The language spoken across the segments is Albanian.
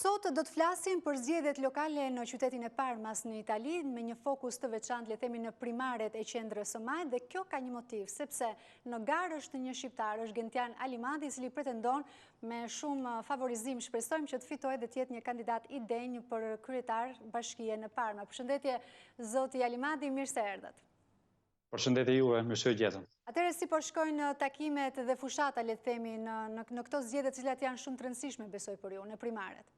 Sot do të flasim për zgjedhjet lokale në qytetin e Parmas në Itali, me një fokus të veçantë le themi në primaret e qendrës së Majt, dhe kjo ka një motiv, sepse në garë është një shqiptar, është Gentian Alimandi, i cili pretendon me shumë favorizim, shpresojmë që të fitojë dhe të jetë një kandidat i denj për kryetar bashkie në Parma. Përshëndetje zoti Alimandi, mirë se erdhët. Përshëndetje juve, mirë se u gjetëm. Atëherë si po shkojnë takimet dhe fushata, le të themi, në këto zgjedhje të cilat janë shumë të rëndësishme, besoj për ju, në primaret?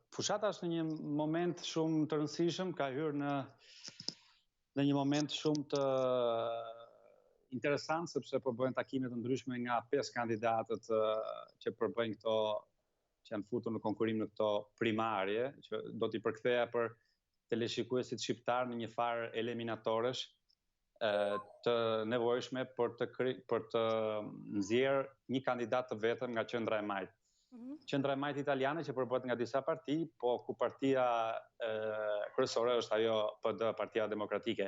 Fushata është në një moment shumë të rëndësishëm, ka hyrë në një moment shumë të interesant, sepse përbëjnë takimet të ndryshme nga 5 kandidatët që përbëjnë këto, që janë futur në konkurim në këto primarje, që do t'i përktheja për teleshikuesit shqiptar në një farë eliminatoresh të nevojshme për të nxjerrë një kandidat të vetëm nga qendra e Majt. Qendra e Majt italiane që përbëhet nga disa parti, po ku partia kryesore është ajo PD, Partia Demokratike,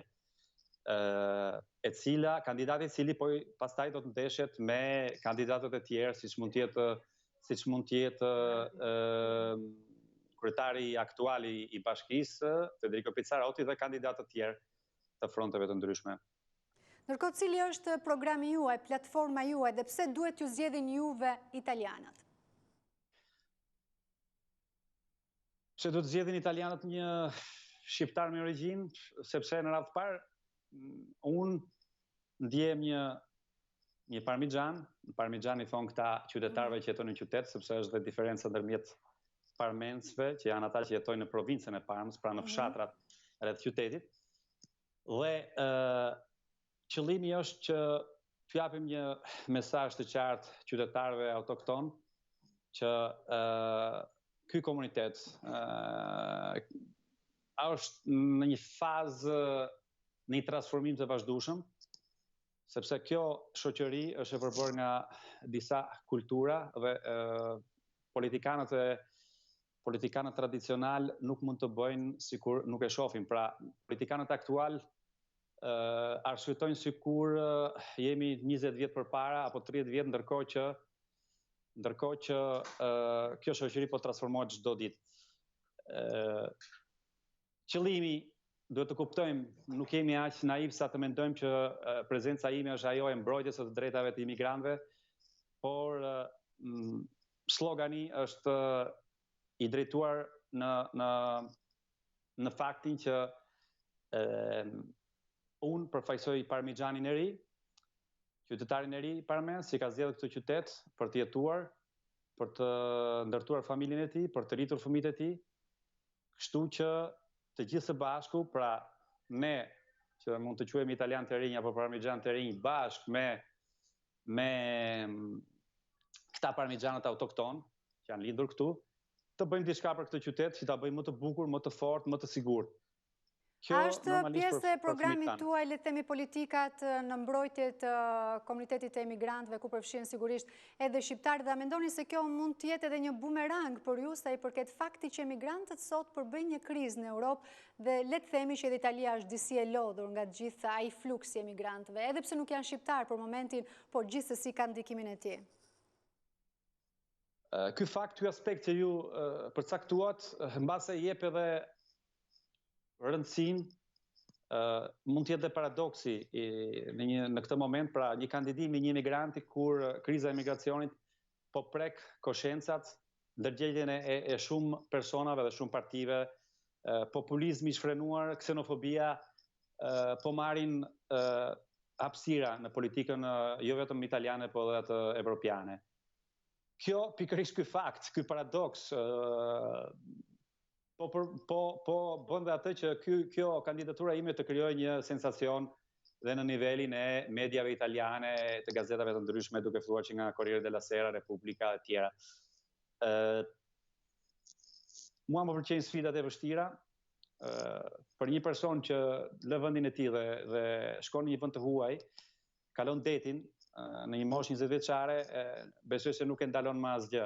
kandidati i cili pastaj do të ndeshet me kandidatët e tjerë, siç mund të jetë kryetari aktual i bashkisë, Federico Pizzaroti, dhe kandidatë të tjerë të fronteve të ndryshme. Ndërkohë, cili është programi juaj, platforma juaj, dhe pse duhet ju zgjedhin juve italianët? Se do të zgjedhin italianët një shqiptar me origjinë, sepse në radhë të parë unë ndjem një parmigjan. Në parmigjan i thonë këta qytetarëve që jetojnë në qytet, sepse është dhe diferenca ndërmjet parmensve, që janë ata që jetojnë në provincën e Parmës, pra në fshatrat rreth qytetit. Dhe qëllimi është që t'ju japim një mesazh të qartë qytetarëve autokton që ky komunitet është në një fazë, në një transformim të vazhdueshëm, sepse kjo shoqëri është e përbërë nga disa kultura dhe politikanët tradicional nuk mund të bëjnë sikur nuk e shohin. Pra, politikanët aktual arsytojnë sikur jemi 20 vjet përpara apo 30 vjet, ndërkohë që kjo shoqëri po transformohet çdo ditë. Qëllimi, duhet të kuptojmë, nuk jemi aq naiv sa të mendojmë që prezenca ime është ajo e mbrojtjes së të drejtave të imigrantëve, por slogani është i drejtuar në faktin që unë përfaqësoj parmigjanin e ri, qytetarin e ri parmens, që ka zgjedhur këtë qytet për të jetuar, për të ndërtuar familjen e tij, për të rritur fëmijët e tij. Kështu që të gjithë së bashku, pra ne që mund të quhemi italian të rinj apo parmigjan të rinj, bashkë me këta parmigjanët autokton, që janë lindur këtu, të bëjmë diçka për këtë qytet, që ta bëjmë më të bukur, më të fortë, më të sigurt. A është pjesë e programit tuaj, le të themi, politikat në mbrojtje të komunitetit të emigrantëve, ku përfshihen sigurisht edhe shqiptarët, dhe mendoni se kjo mund të jetë edhe një bumerang për ju, sa i përket faktit që emigrantët sot përbëjnë një krizë në Europë, dhe le të themi që edhe Italia është disi e lodhur nga gjithë ai fluksi emigrantëve, edhe pse nuk janë shqiptar për momentin, por gjithsesi kanë ndikimin e tij. Ky fakt, ky aspekt që ju përcaktuat, mbase jep edhe rëndësinë, mund të jetë dhe paradoksi në këtë moment, pra një kandidim i një emigranti kur kriza e emigracionit po prek koshencat, ndërgjegjjen e shumë personave dhe shumë partive, populizmi i shfrenuar, ksenofobia po marrin hapësira në politikën jo vetëm italiane, por edhe atë evropiane. Kjo pikërisht ky fakt, ky paradoks po bën dhe atë që kjo kandidatura ime të krijojë një sensacion dhe në nivelin e mediave italiane, të gazetave të ndryshme, duke filluar që nga Corriere della Sera, Repubblica e tjera. Mua më pëlqejnë sfidat e vështira. Për një person që lë vendin e tij dhe shkon në një vend të huaj, kalon detin në një moshë 20 vjeçare, besoj se nuk e ndalon më asgjë.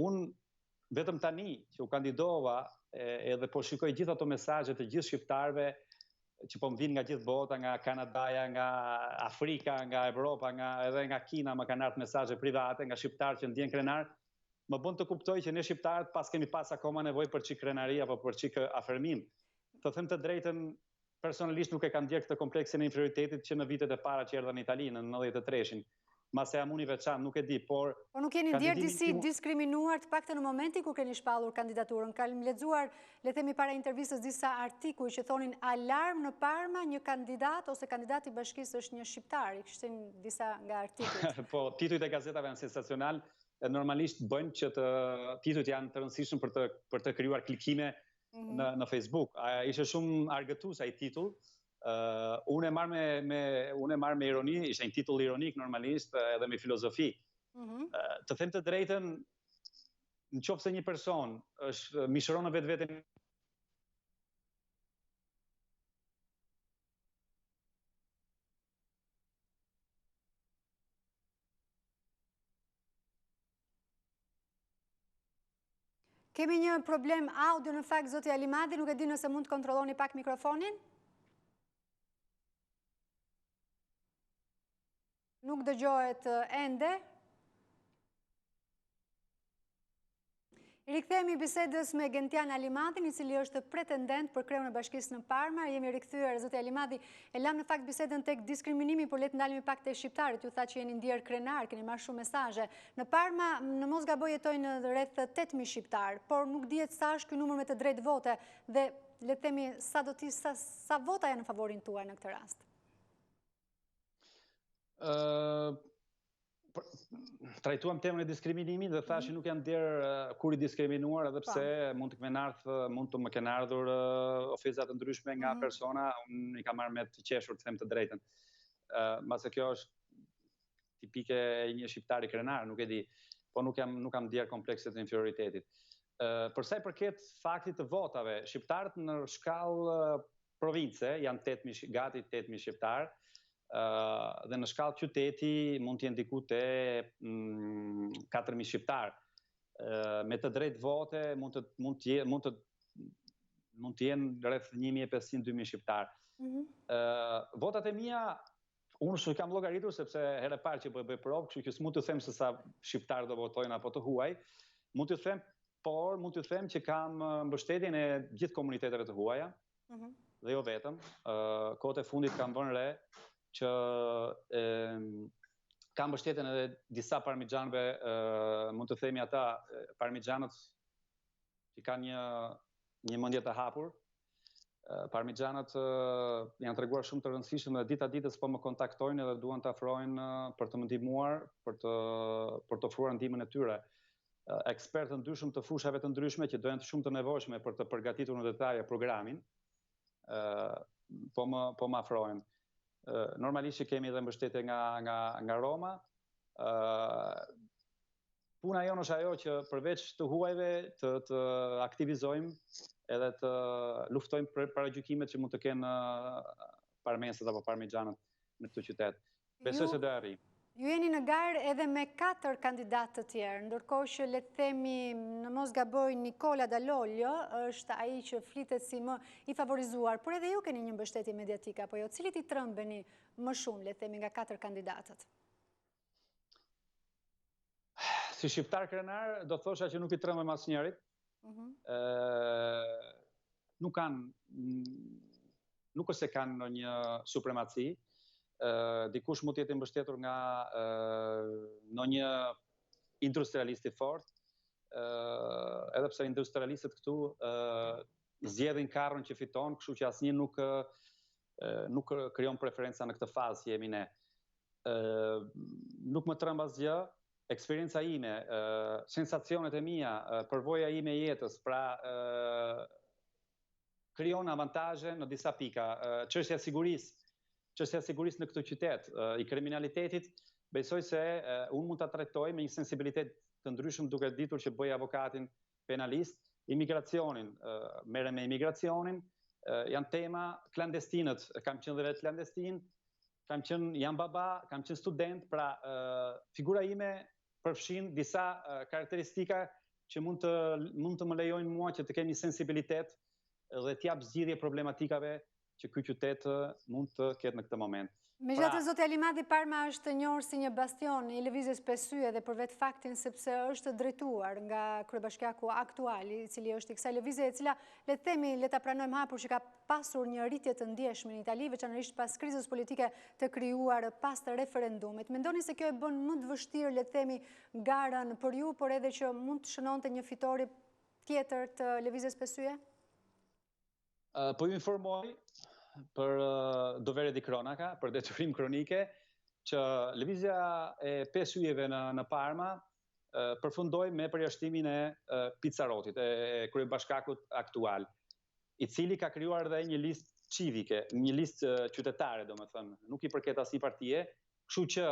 Unë vetëm tani që u kandidova edhe po shikoj gjithë ato mesazhe të gjithë shqiptarëve që po më vinë nga gjithë bota, nga Kanadaja, nga Afrika, nga Evropa, edhe nga Kina, më kanë ardhur mesazhe private nga shqiptarë që ndjen krenar, më bën të kuptoj që ne shqiptarët pas kemi pas akoma nevojë për çik krenari apo për çik afërmim. Të them të drejtën, personalisht nuk e kam ndjer këtë kompleksin e inferioritetit që në vitet e para që erdha në Itali në 93-shin. Mase jam unë i veçantë, nuk e di, por... Po nuk jeni ndjerë disi diskriminuar të paktën në momenti kur keni shpallur kandidaturën. Kam lexuar, le themi para intervistës, disa artikuj që thonin alarm në Parma, një kandidat ose kandidati i bashkisë është një shqiptar. I kishtin disa nga artikujt. Po, titujt e gazetave janë sensacional. Normalisht bëjnë që titujt janë të rëndësishëm për të krijuar klikime në Facebook. Ishte shumë argëtues ai titull. Unë e marr me ironi, ishte një titull ironik normalisht edhe me filozofi. Të them të drejtën, nëse një person është mishëron në vetveten Kemi një problem audio në fakt, zoti Alimadi, nuk e di nëse mund të kontrolloni pak mikrofonin? Nuk dëgjohet ende. Rikthehemi bisedës me Gentian Alimadin, i cili është pretendent për kreun e bashkisë në Parma. Jemi rikthyer, zoti Alimadi, e lam në fakt bisedën tek diskriminimi, por le të ndalemi pak te shqiptarët. Ju tha që jeni ndjer krenar, keni marrë shumë mesazhe. Në Parma, në mos gaboj, jetojnë rreth 8.000 shqiptar, por nuk dihet sa është ky numër me të drejtë vote dhe le të themi sa vota janë në favorin tuaj në këtë rast. Trajtuam temën e diskriminimit dhe thash që nuk jam der kur i diskriminuar, edhe pse mund të më kenë ardhur ofenza të ndryshme nga persona, unë i kam marrë me të qeshur, të them të drejtën. Mase kjo është tipike e një shqiptari krenar, nuk e di, po nuk kam der komplekset e inferioritetit. Për sa i përket faktit të votave, shqiptarët në shkallë province janë gati 8.000 shqiptarë, dhe në shkallë qyteti mund t'jenë diku te 4.000 shqiptarë. Me të drejtë vote mund t'jenë rreth 1.500-2.000 shqiptarë. Votat e mia, unë s'u kam llogaritur sepse herë e parë që bëj provë, kështu që s'mund të them se sa shqiptarë do votojnë apo të huaj. Mund t'ju them, por mund t'ju them që kam mbështetjen e gjithë komuniteteve të huaja, dhe jo vetëm. Kohët e fundit kam vënë re që kam mbështetjen edhe disa parmigjanëve, mund të themi ata parmigjanët që kanë një mendje të hapur. Parmigjanët janë treguar shumë të rëndësishëm dhe dita ditës po më kontaktojnë edhe duan të afrojnë për të më ndihmuar, për të ofruar ndihmën e tyre. Ekspertë ndryshëm të fushave të ndryshme që do jenë shumë të nevojshme për të përgatitur në detaje programin, po më afrojnë. Normalisht që kemi edhe mbështetje nga Roma. Puna jonë është ajo që përveç të huajve të aktivizojmë edhe të luftojmë për paragjykimet që mund të kenë parmesët apo parmigjanët në këtë qytet. Besoj se do e arrijmë. Ju jeni në garë edhe me 4 kandidatë të tjerë, ndërkohë që le të themi në mos gaboj Nicola Dall'Oglio është ai që flitet si më i favorizuar, por edhe ju keni një mbështetje mediatike apo jo? Cilit i trembeni më shumë, le të themi, nga 4 kandidatët? Si shqiptar krenar, do thosha që nuk i trembem asnjërit. Nuk është se kanë ndonjë supremaci. Dikush mund të jetë mbështetur nga ndonjë industrialist i fortë, edhe pse industrialistët këtu zgjedhin karrën që fiton, kështu që asnjë nuk krijon preferenca në këtë fazë që jemi ne. Nuk më tremb asgjë, eksperienca ime, sensacionet e mia, përvoja ime e jetës, pra krijon avantazhe në disa pika. Çështja e sigurisë në këtë qytet, i kriminalitetit, besoj se unë mund ta trajtoj me një sensibilitet të ndryshëm duke ditur që bëj avokatin penalist. Imigracionin, merrem me imigracionin, janë tema, klandestinët, kam qenë dhe vetë klandestin, jam baba, kam qenë student, pra figura ime përfshin disa karakteristika që mund të më lejojnë mua që të kem një sensibilitet dhe t'jap zgjidhje problematikave që ky qytet mund të ketë në këtë moment. Megjithatë, zoti Alimadi, Parma është njohur si një bastion i lëvizjes pesye dhe për vetë faktin sepse është drejtuar nga kryebashkiaku aktual, i cili është i kësaj lëvizje, e cila le të themi, le ta pranojmë hapur që ka pasur një rritje të ndjeshme në Itali, veçanërisht pas krizës politike të krijuar pas të referendumit. Mendoni se kjo e bën më të vështirë, le të themi, garën për ju, por edhe që mund të shënonte një fitori tjetër të lëvizjes pesye? Po ju informoj për dovere di cronaca, për detyrim kronike, që lëvizja e 5 yjeve në Parma përfundoi me përjashtimin e Pizzarotit, e kryebashkiakut aktual, i cili ka krijuar edhe një listë civike, një listë qytetare, domethënë, nuk i përket asnjë partie, kështu që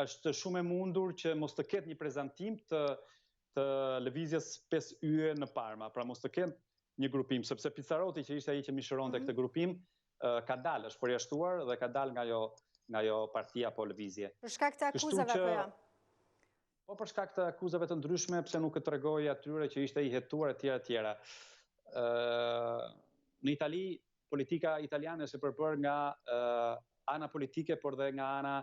është shumë e mundur që mos të ketë një prezantim të lëvizjes 5 yje në Parma, pra mos të ketë një grupim, sepse Pizzaroti, që ishte ai që mishëronte këtë grupim, ka dalë, është përjashtuar dhe ka dalë nga ajo partia apo lëvizje. Për shkak të akuzave apo jo? Po për shkak të akuzave të ndryshme, pse nuk e tregoi atyre që ishte i hetuar etj. Në Itali, politika italiane është e përbërë nga ana politike, por dhe nga ana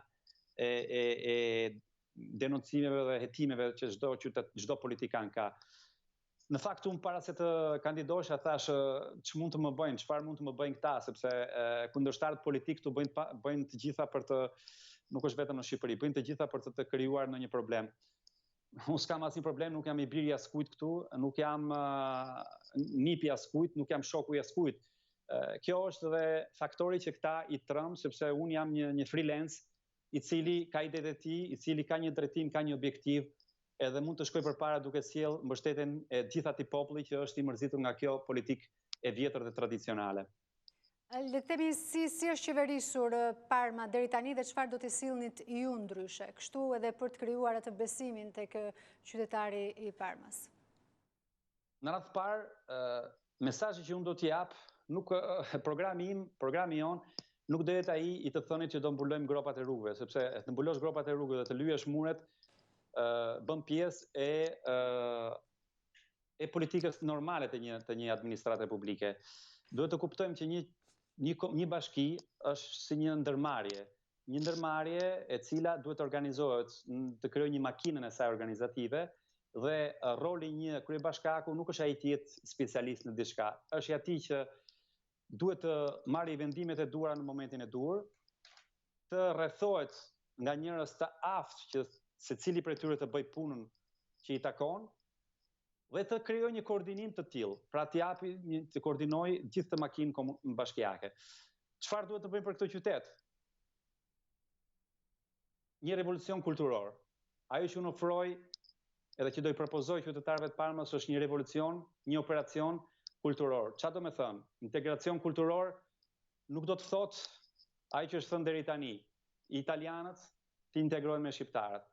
e denoncimeve dhe hetimeve që çdo politikan ka. Në fakt, unë para se të kandidosha, thash që mund të më bëjnë, çfarë mund të më bëjnë këta, sepse kundërshtarët politik të bëjnë të gjitha për të, nuk është vetëm në Shqipëri, bëjnë të gjitha për të krijuar në një problem. Unë s'kam asnjë problem, nuk jam i biri askujt këtu, nuk jam nipi askujt, nuk jam shoku i askujt. Kjo është edhe faktori që këta i trëm, sepse unë jam një freelance i cili ka idetë e tij, i cili ka një drejtim, ka një objektiv, edhe mund të shkoj përpara duke sjell mbështetjen e gjithë atij populli që është i mërzitur nga kjo politikë e vjetër dhe tradicionale. Le të themi si është qeverisur Parma deri tani dhe çfarë do të sillnit ju ndryshe, kështu edhe për të krijuar atë besimin tek qytetari i Parmas. Në radhë parë, mesazhi që unë do t'i jap, nuk programi jon nuk do jetë ai i të thënit që do mbulojmë gropat e rrugëve, sepse të mbulosh gropat e rrugëve dhe të lyesh muret bën pjesë e politikës normale të një administrate publike. Duhet të kuptojmë që një bashki është si një ndërmarrje e cila duhet të organizohet, të krijojë një makinën e saj organizative, dhe roli një kryebashkiaku nuk është ai të jetë specialist në diçka, është atij që duhet të marrë vendimet e duhura në momentin e duhur, të rrethohet nga njerëz të aftë që secili prej tyre të bëj punën që i takon dhe të krijojë një koordinim të tillë, pra të koordinojë gjithë të makinë bashkiake. Çfarë duhet të bëjmë për këtë qytet? Një revolucion kulturor. Ajo që unë ofroj edhe që do i propozoj qytetarëve të Parmës është një revolucion, një operacion kulturor. Çfarë do të thënë? Integracion kulturor nuk do të thotë ai që është thënë deri tani, italianët të integrohen me shqiptarët.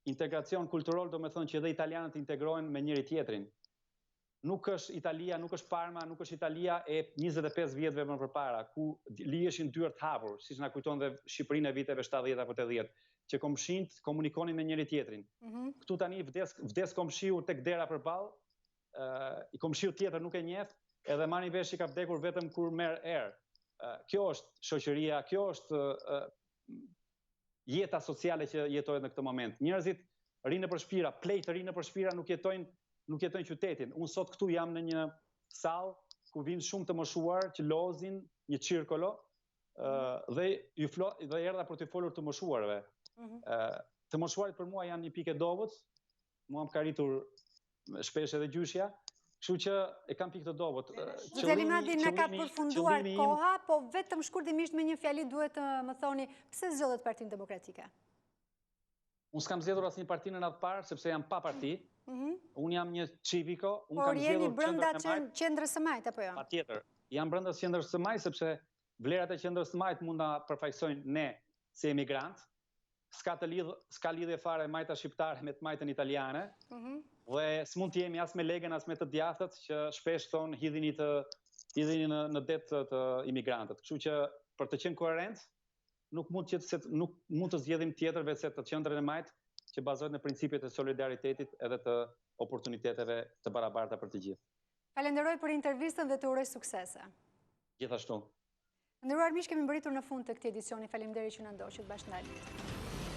Integracion kulturor do me thënë që edhe italianët integrohen me njëri tjetrin. Nuk është Italia, nuk është Parma, nuk është Italia e 25 vjetëve më përpara, ku lijeshin dyert hapur, siç na kujton dhe Shqipërinë e viteve 70 apo 80, që komshinët komunikonin me njëri tjetrin. Këtu tani vdes komshiu tek dera përballë, i komshiu tjetër nuk e njeh, edhe marrin vesh që ka vdekur vetëm kur merr erë. Kjo është shoqëria, kjo është jeta sociale që jetohet në këtë moment. Njerëzit rinë për shpira, plejt rinë për shpira nuk jetojnë qytetin. Unë sot këtu jam në një sallë ku vinë shumë të moshuar që lozin një cirkolo dhe erdha për të folur të moshuarve. Të moshuarit për mua janë një pikë dobët, mua më ka rritur shpesh edhe gjyshja, kështu që e kam pikë të dobët. Zoti Alimadi, na ka përfunduar koha, po vetëm shkurtimisht me një fjali duhet të më thoni pse zgjodhet Partinë Demokratike? Unë s'kam zgjedhur asnjë parti në radhë parë sepse jam pa parti. Unë jam një civiko, por jeni brenda qendrës së majt apo jo? Patjetër. Jam brenda qendrës së majt sepse vlerat e qendrës së majt mund ta përfaqësojnë ne si emigrant. S'ka lidhje fare majta shqiptare me të majtën italiane. Dhe s'mund të jemi as me legën as me të djathtët që shpesh thonë hidhini në det të imigrantët. Kështu që për të qenë koherent, nuk mund të zgjedhim tjetër veçse të qendrën e majt që bazohet në principet e solidaritetit edhe të oportuniteteve të barabarta për të gjithë. Falenderoj për intervistën dhe të uroj suksese. Gjithashtu. Nderuar miq, kemi mbërritur në fund të këtij edicioni. Faleminderit që na ndoqët bashkë ndaj.